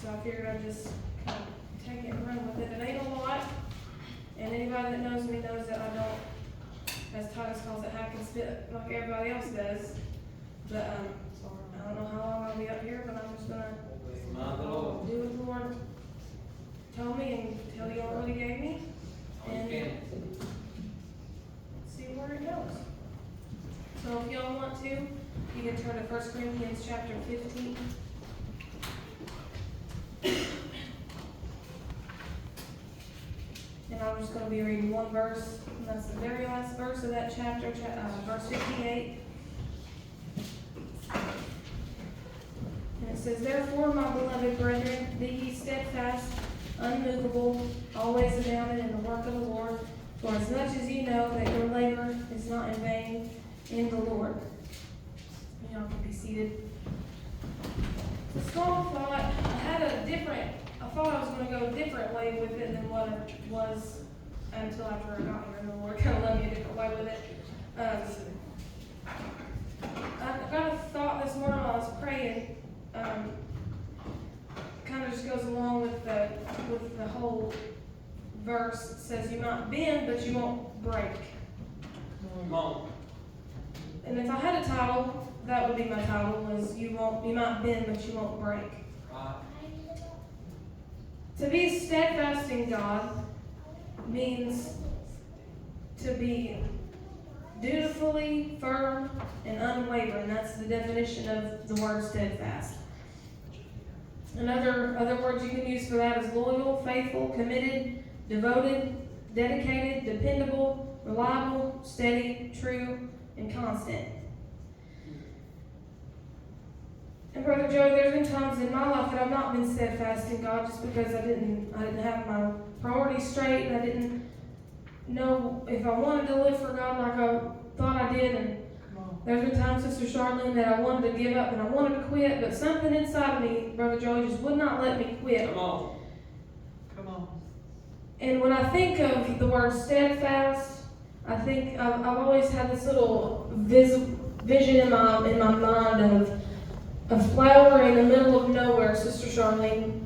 so I figured I'd just kind of take it and run with it. It ain't a lot, and anybody that knows me knows that I don't, as Titus calls it, hack and spit like everybody else does. But I don't know how long I'll be up here, but I'm just gonna do what the Lord told me and tell you all what He gave me, and see where it goes. So if y'all want to, you can turn to 1 Corinthians chapter 15. And I'm just going to be reading one verse, and that's the very last verse of that chapter, verse 58. And it says, "Therefore, my beloved brethren, be ye steadfast, unmovable, always abounding in the work of the Lord, for as much as ye know that your labor is not in vain in the Lord." Y'all can be seated. The small thought, I thought I was going to go a different way with it than what it was until after I got here, and the Lord kind of led me a different way with it. I got a thought this morning while I was praying, kind of just goes along with the whole verse. It says you might bend, but you won't break. Come on. And if I had a title, that would be my title, was you might bend, but you won't break. Right. To be steadfast in God means to be dutifully firm and unwavering. That's the definition of the word steadfast. And other words you can use for that is loyal, faithful, committed, devoted, dedicated, dependable, reliable, steady, true, and constant. And Brother Joe, there's been times in my life that I've not been steadfast in God just because I didn't have my priorities straight, and I didn't know if I wanted to live for God like I thought I did. And there's been times, Sister Charlene, that I wanted to give up and I wanted to quit, but something inside of me, Brother Joe, just would not let me quit. Come on. Come on. And when I think of the word steadfast, I think I've always had this little vision in my mind of a flower in the middle of nowhere, Sister Charlene,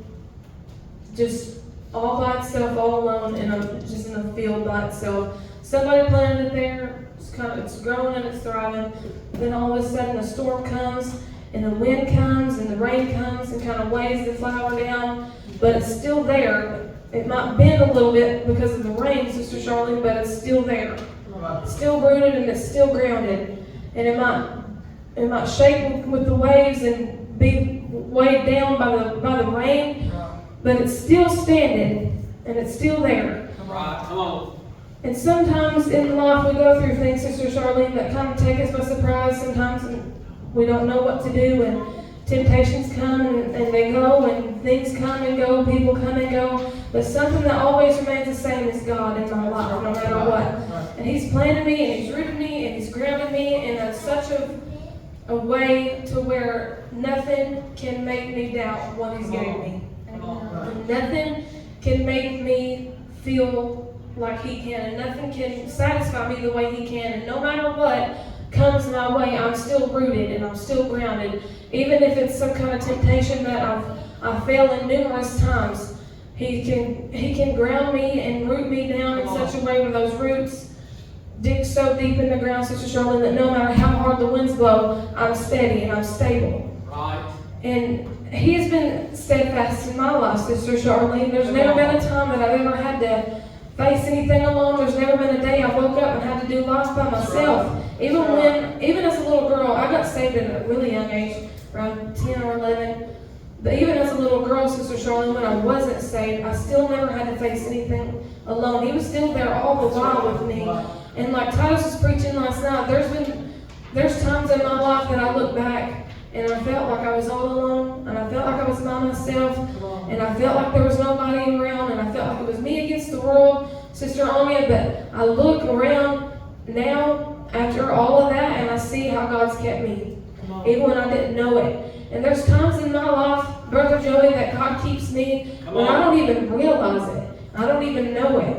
just all by itself, all alone, just in a field by itself. Somebody planted it there. It's growing and it's thriving. Then all of a sudden, a storm comes, and the wind comes, and the rain comes, and kind of weighs the flower down. But it's still there. It might bend a little bit because of the rain, Sister Charlene, but it's still there. It's still rooted and it's still grounded, and it might shake with the waves and be weighed down by the rain, but it's still standing and it's still there. Right. Come on. And sometimes in life we go through things, Sister Charlene, that kind of take us by surprise. Sometimes we don't know what to do, and temptations come and they go, and things come and go, people come and go. But something that always remains the same is God in my life, no matter what. And He's planted me, and He's rooted me, and He's grounded me in such a way to where nothing can make me doubt what He's gave me. And nothing can make me feel like He can, and nothing can satisfy me the way He can. And no matter what comes my way, I'm still rooted and I'm still grounded. Even if it's some kind of temptation that I fail in numerous times, He can ground me and root me down in such a way where those roots dig so deep in the ground, Sister Charlene, that no matter how hard the winds blow, I'm steady and I'm stable. Right. And He has been steadfast in my life, Sister Charlene. There's never been a time that I've ever had to face anything alone. There's never been a day I woke up and had to do life by myself. Even as a little girl, I got saved at a really young age, around 10 or 11. But even as a little girl, Sister Charlene, when I wasn't saved, I still never had to face anything alone. He was still there all the while with me. And like Titus was preaching last night, there's times in my life that I look back and I felt like I was all alone, and I felt like I was by myself, and I felt like there was nobody around, and I felt like it was me against the world, Sister Anya. But I look around now after all of that, and I see how God's kept me, even when I didn't know it. And there's times in my life, Brother Joey, that God keeps me when I don't even realize it. I don't even know it.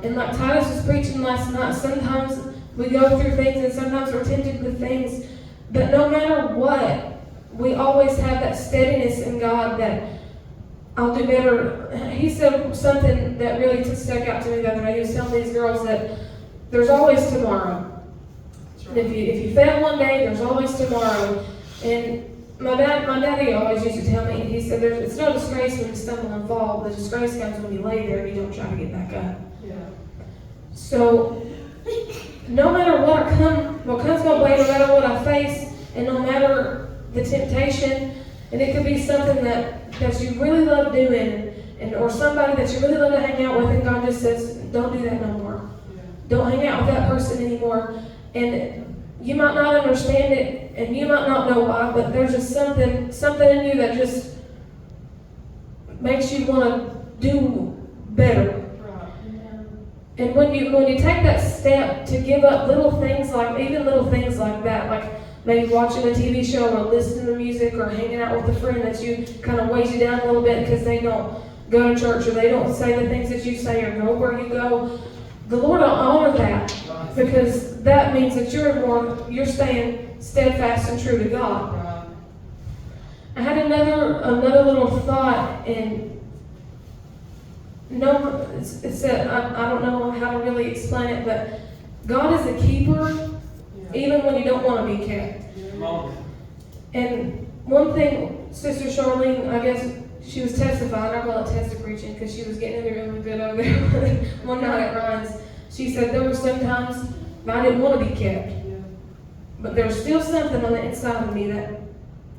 And like Titus was preaching last night, sometimes we go through things and sometimes we're tempted with things. But no matter what, we always have that steadiness in God that I'll do better. He said something that really stuck out to me the other day. He was telling these girls that there's always tomorrow. And if you fail one day, there's always tomorrow. And my daddy always used to tell me, he said, it's no disgrace when you stumble and fall. The disgrace comes when you lay there and you don't try to get back up. Yeah. So, no matter what comes my way, no matter what I face, and no matter the temptation, and it could be something that you really love doing, or somebody that you really love to hang out with, and God just says, don't do that no more. Yeah. Don't hang out with that person anymore. And you might not understand it, and you might not know why, but there's just something in you that just makes you want to do better. And when you take that step to give up little things like that, like maybe watching a TV show or listening to music or hanging out with a friend that you kind of weighs you down a little bit because they don't go to church or they don't say the things that you say or go where you go, the Lord will honor that because that means that you're staying steadfast and true to God. I had another little thought, and I don't know how to really explain it, but God is a keeper even when you don't want to be kept. And one thing, Sister Charlene, I guess she was testifying, I call it test preaching because she was getting it really good over there one night at Ryan's. She said there were some times I didn't want to be kept, but there was still something on the inside of me that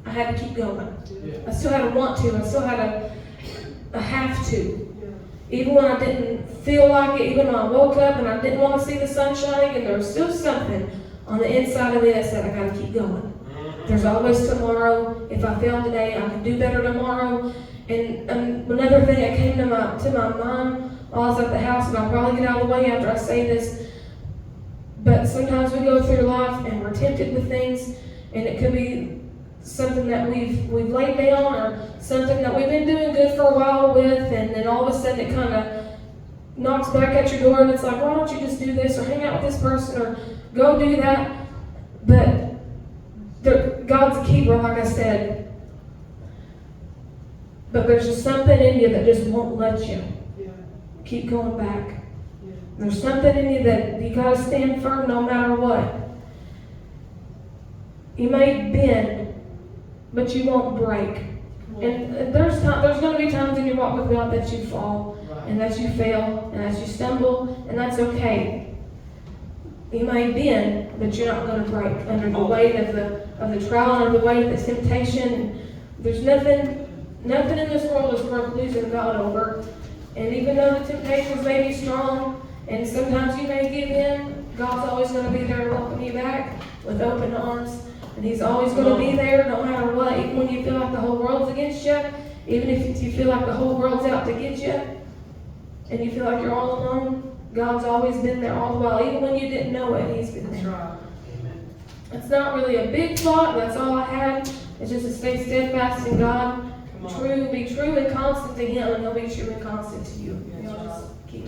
I had to keep going. I still had to want to, I still had a have to. Even when I didn't feel like it, even when I woke up and I didn't want to see the sun shining, and there was still something on the inside of me that said, I gotta keep going. There's always tomorrow. If I fail today, I can do better tomorrow. And another thing that came to my mind while I was at the house, and I'll probably get out of the way after I say this, but sometimes we go through life and we're tempted with things, and it could be something that we've laid down or something that we've been doing good for a while with, and then all of a sudden it kind of knocks back at your door and it's like, why don't you just do this or hang out with this person or go do that? But God's a keeper, like I said. But there's just something in you that just won't let you keep going back. There's something in you that you got to stand firm no matter what. You may bend, but you won't break. And there's going to be times in your walk with God that you fall, and that you fail, and that you stumble, and that's okay. You may bend, but you're not going to break under the weight of the trial, under the weight of the temptation. There's nothing in this world is worth losing God over. And even though the temptations may be strong, and sometimes you may give in, God's always going to be there to welcome you back with open arms. And He's always going to be there no matter what. Even when you feel like the whole world's against you, even if you feel like the whole world's out to get you, and you feel like you're all alone, God's always been there all the while. Even when you didn't know it, He's been there. Amen. It's not really a big thought. That's all I had. It's just to stay steadfast in God. Be true and constant to Him, and He'll be true and constant to you. You'll just keep